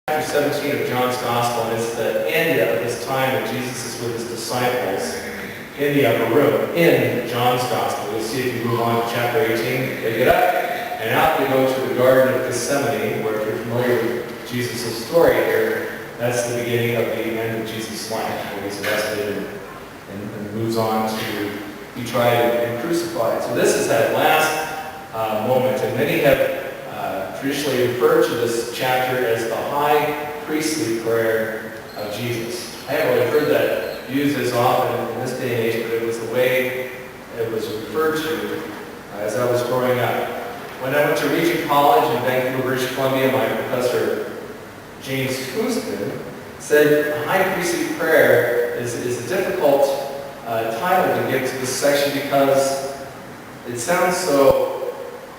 Chapter 17 of John's Gospel, and it's the end of this time that Jesus is with his disciples in the upper room in John's Gospel. You'll see if you move on to chapter 18, they get up and out they go to the Garden of Gethsemane, where if you're familiar with Jesus' story here, that's the beginning of the end of Jesus' life, where he's arrested and moves on to be tried and crucified. So this is that last moment, and many have traditionally referred to this chapter as the high priestly prayer of Jesus. I haven't really heard that used as often in this day and age, but it was the way it was referred to as I was growing up. When I went to Regent College in Vancouver, British Columbia, my professor, James Houston, said high priestly prayer is a difficult title to give to this section because it sounds so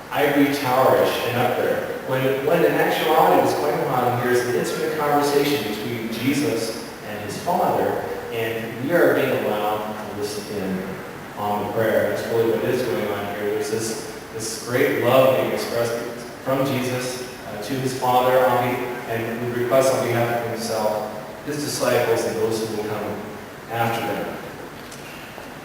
ivory towerish and up there. When in actuality what's going on here is an intimate conversation between Jesus and his Father, and we are being allowed to listen in on the prayer. That's really what is going on here. There's this great love being expressed from Jesus to his Father and with requests on behalf of himself, his disciples, and those who will come after them.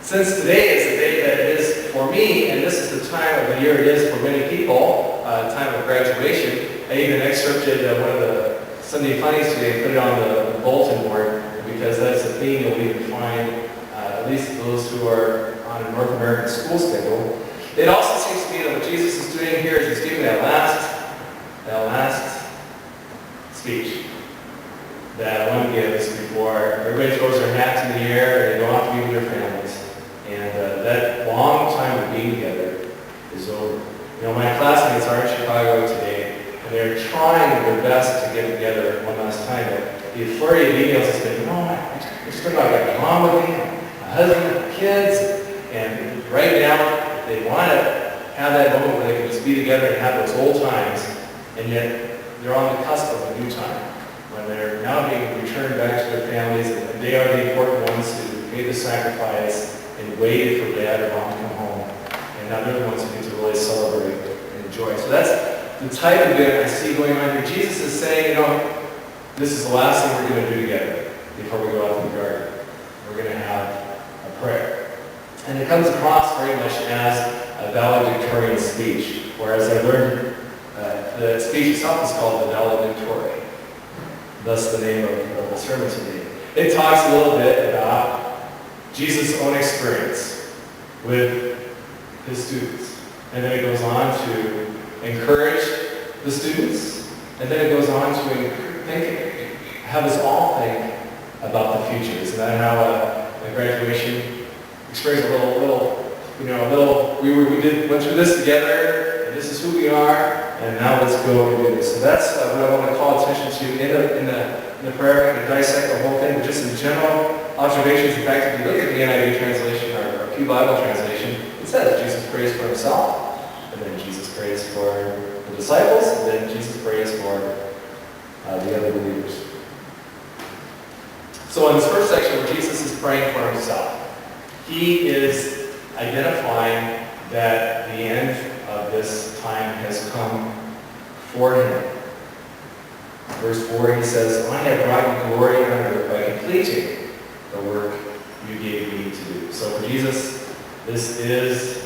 Since today is the day that it is for me, and this is the time of the year it is for many people, time of graduation, I even excerpted one of the Sunday Funnies today and put it on the bulletin board because that's a theme you'll even find, at least those who are on a North American school schedule. It also seems to me that what Jesus is doing here is he's giving that last speech that one gives before everybody throws their hats in the air and they go off to be with their families. And that long time of being together is over. You know, my classmates are in Chicago today, and they're trying their best to get together one last time. But the flurry of emails has been, we're still not got a mom with me, a husband, kids, and right now they want to have that moment where they can just be together and have those old times, and yet they're on the cusp of a new time when they're now being returned back to their families, and they are the important ones who made the sacrifice and waited for dad or mom to come home. And now they're the ones who need to really celebrate and enjoy. So that's the type of event I see going on here. Jesus is saying, this is the last thing we're going to do together before we go out to the garden. We're going to have a prayer. And it comes across very much as a valedictorian speech, whereas I learned the speech itself is called the Validictory, thus the name of the sermon today. It talks a little bit about Jesus' own experience with his students. And then it goes on to encourage the students. And then it goes on to have us all think about the future. Isn't that how the graduation experience we went through this together, and this is who we are, and now let's go and do this. So that's what I want to call attention to in the prayer. I'm going to dissect the whole thing, but just in general observations. In fact, if you look at the NIV translation or Pew Bible translation, it says Jesus prays for himself, and then Jesus prays for the disciples, and then Jesus prays for the other believers. So in this first section where Jesus is praying for himself, he is identifying that the end of this time has come for him. Verse 4, he says, I have brought you glory on earth by completing the work you gave me to do. So for Jesus, this is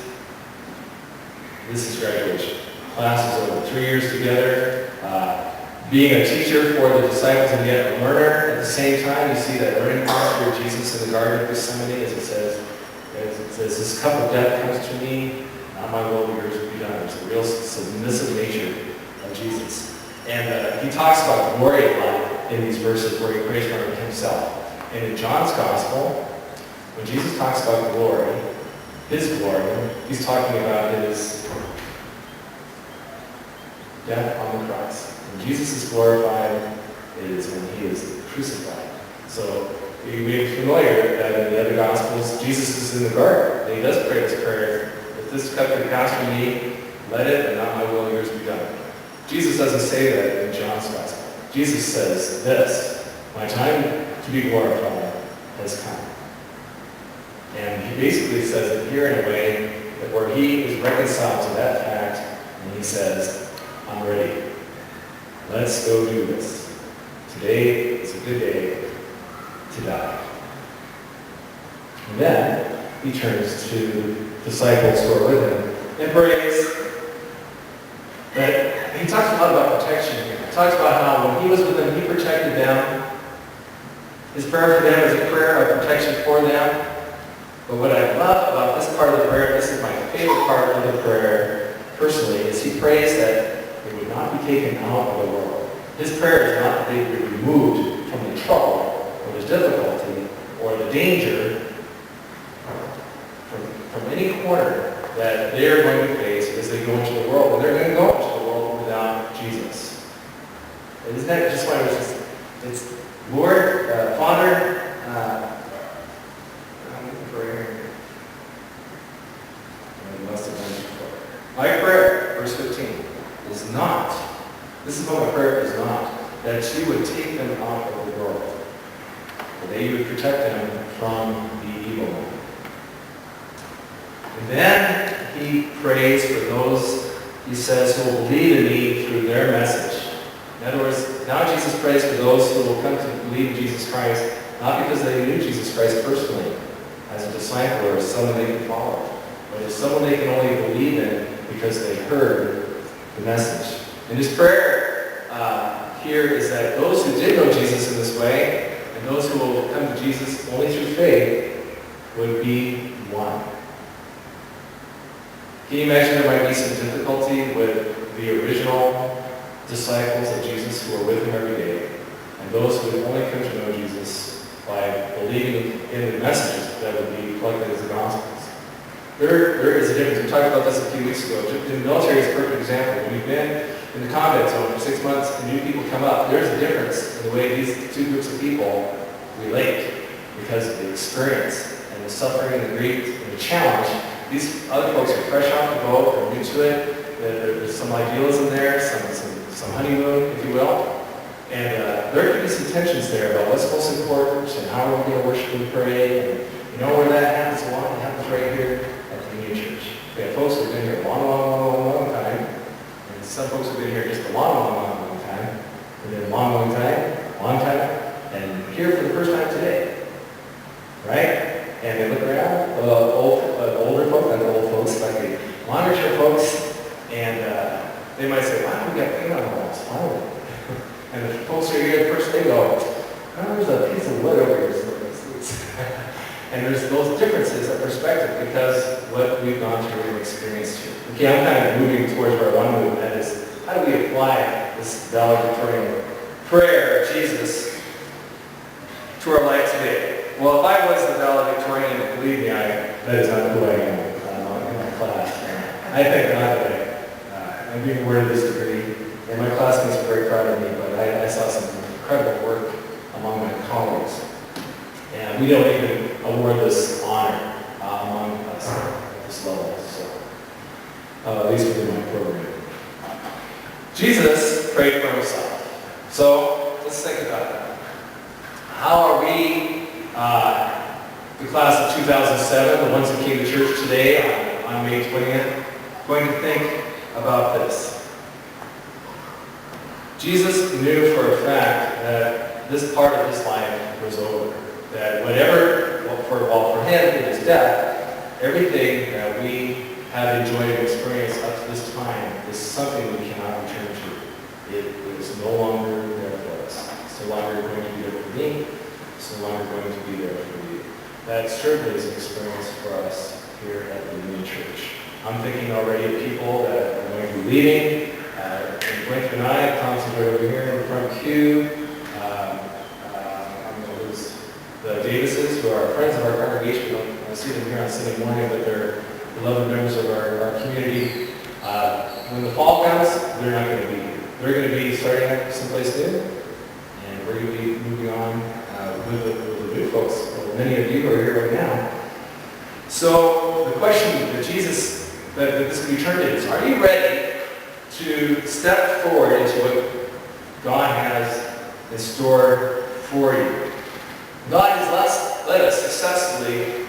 graduation. Class is over. 3 years together, being a teacher for the disciples and yet a learner at the same time. You see that learning posture of Jesus in the Garden of Gethsemane, as it says, this cup of death comes to me, not my will, but yours will be done. There's a real submissive nature of Jesus. And he talks about glory a lot in these verses where he prays for himself. And in John's Gospel, when Jesus talks about glory, his glory, he's talking about his death on the cross. When Jesus is glorified, it is when he is crucified. So you may be familiar that in the other Gospels, Jesus is in the garden. And he does pray this prayer, if this cup can pass from me, let it, and not my will, yours be done. Jesus doesn't say that in John's Gospel. Jesus says this, my time to be glorified has come. And he basically says it here in a way that where he is reconciled to that fact, and he says, I'm ready. Let's go do this. today is a good day to die. And then he turns to disciples who are with him and prays that he talks a lot about protection here. He talks about how when he was with them, he protected them. His prayer for them is a prayer of protection for them. But what I love about this part of the prayer, this is my favorite part of the prayer personally, is he prays that they would not be taken out of the world. His prayer is not that they would be removed from the trouble or the difficulty or the danger from any corner that they are going to face as they go into the world. And they're going to go into the world without Jesus. And isn't that just why it's Lord, Father, my prayer, verse 15, is not, this is what my prayer is not, that you would take them out of the world, but that you would protect them from the evil one. And then he prays for those, he says, who will believe in me through their message. In other words, now Jesus prays for those who will come to believe in Jesus Christ, not because they knew Jesus Christ personally, as a disciple or as someone they can follow, but as someone they can only believe in because they heard the message. And his prayer here is that those who did know Jesus in this way, and those who will come to Jesus only through faith, would be one. Can you imagine there might be some difficulty with the original disciples of Jesus who were with him every day, and those who would only come to know Jesus by believing in the messages that would be collected as the Gospels? There is a difference. We talked about this a few weeks ago. The military is a perfect example. When you've been in the combat zone for 6 months and new people come up, there's a difference in the way these two groups of people relate because of the experience and the suffering and the grief and the challenge. These other folks are fresh off the boat, they're new to it, there's some idealism there, some honeymoon, if you will. And there could be some tensions there about what's most important and how we're going to worship and pray. And you know where that happens a lot? It happens right here at the Union Church. We have folks who've been here a long time. And some folks who've been here just a long time. And then a long time. And here for the first time today. Right? And they look around, older folks, not old folks, like the longer-term folks, and they might say, "Why do we got paint on the walls? Why do we?" And the folks who are here first, they go, "Oh, there's a piece of wood over here." And there's those differences of perspective because what we've gone through and experienced here. Okay, I'm kind of moving towards where I want to move, and that is, how do we apply this valedictorian prayer of Jesus to our life today? Well, if I was the valedictorian, believe me, that is not who I am in my class. I thank God that I'm being awarded this degree, and my classmates are very proud of me, but I saw some incredible work among my colleagues. And we don't even award this honor among us at this level, so at least within my program. Jesus prayed for himself. So let's think about that. How are we, the class of 2007, the ones who came to church today on May 20th, going to think about this? Jesus knew for a fact that this part of his life was over. That whatever, for him in his death, everything that we have enjoyed and experienced up to this time is something we cannot return to. It is no longer there for us. It's no longer going to be there for me. It's no longer going to be there for you. That certainly is an experience for us here at the Union Church. I'm thinking already of people that are going to be leaving. And Blake and I, Tom's right over here in the front queue. The Davises, who are friends of our congregation. We don't see them here on Sunday morning, but they're beloved members of our community. When the fall comes, they're not going to be here. They're going to be starting up someplace new, and we're going to be moving on with the new folks, many of you who are here right now. So the question that this can be turned into is, are you ready to step forward into what God has in store for you? God has let us successfully